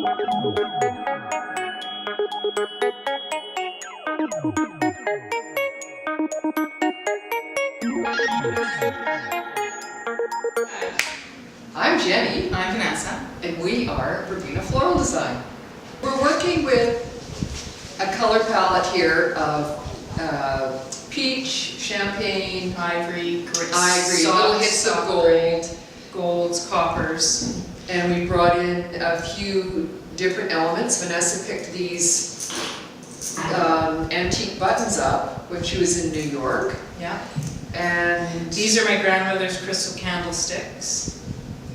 I'm Jenny. I'm Vanessa. And we are Verbena Floral Design. We're working with a color palette here of peach, champagne, Ivory, little hits of gold, golds, coppers. and we brought in a few different elements. Vanessa picked these antique buttons up when she was in New York. Yeah. And These are my grandmother's crystal candlesticks.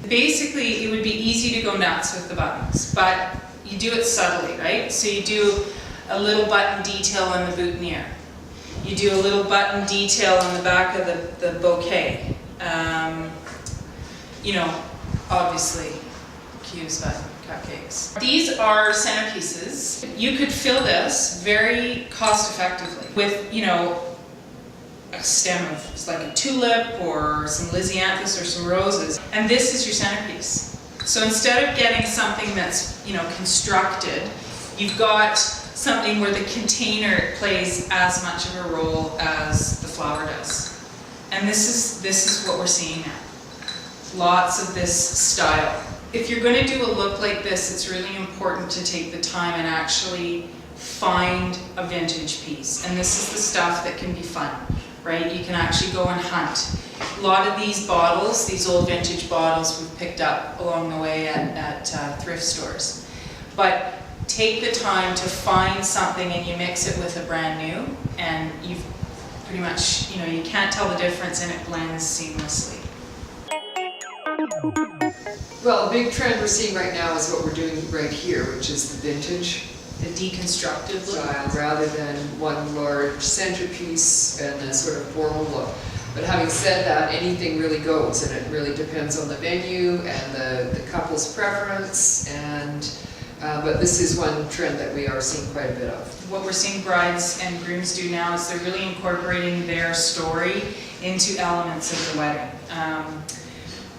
Basically, it would be easy to go nuts with the buttons, but you do it subtly, right? So you do a little button detail on the boutonniere. You do a little button detail on the back of the bouquet. You know, obviously, cues button cupcakes. These are centerpieces. You could fill this very cost effectively with, you know, a stem of it's like a tulip or some lisianthus or some roses, and this is your centerpiece. So instead of getting something that's, you know, constructed, you've got something where the container plays as much of a role as the flower does. And this is what we're seeing now. Lots of this style. If you're going to do a look like this, it's really important to take the time and actually find a vintage piece. And this is the stuff that can be fun, right? You can actually go and hunt. A lot of these bottles, these old vintage bottles, we've picked up along the way at thrift stores. But take the time to find something and you mix it with a brand new, and you've pretty much, you know, you can't tell the difference and it blends seamlessly. well, a big trend we're seeing right now is what we're doing right here, which is the vintage The deconstructed look. style rather than one large centerpiece and a sort of formal look. But having said that, anything really goes, and it really depends on the venue and the couple's preference. And but this is one trend that we are seeing quite a bit of. What we're seeing brides and grooms do now is they're really incorporating their story into elements of the wedding.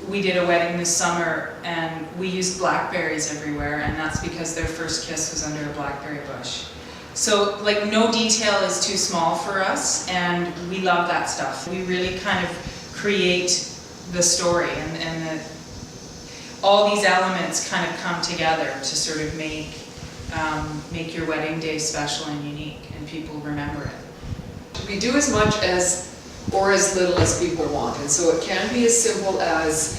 We did a wedding this summer and we used blackberries everywhere, and that's because their first kiss was under a blackberry bush. So like no detail is too small for us, and we love that stuff. We really kind of create the story, and all these elements kind of come together to sort of make your wedding day special and unique, and people remember it. We do as much as or as little as people want, and so it can be as simple as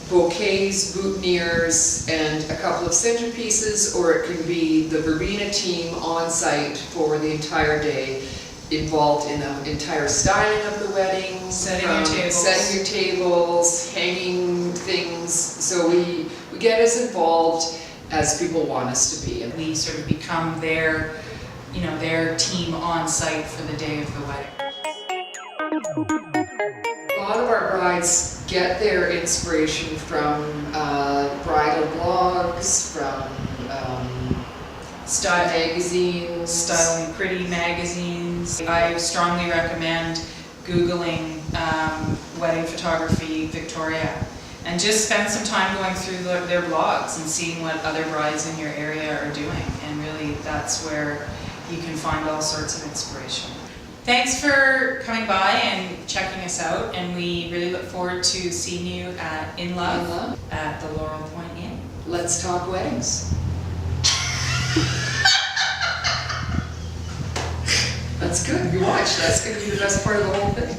bouquets, boutonnieres, and a couple of centerpieces, or it can be the verbena team on site for the entire day, involved in the entire styling of the wedding, Setting your tables, hanging things. So we get as involved as people want us to be. And we sort of become their, you know, their team on site for the day of the wedding. A lot of our brides get their inspiration from bridal blogs, from style magazines, Styling Pretty magazines. I strongly recommend Googling wedding photography Victoria, and just spend some time going through their blogs and seeing what other brides in your area are doing, and really that's where you can find all sorts of inspiration. Thanks for coming by and checking us out, and we really look forward to seeing you at In Love at the Laurel Point Inn. Let's talk weddings. That's good. You watch. That's going to be the best part of the whole thing.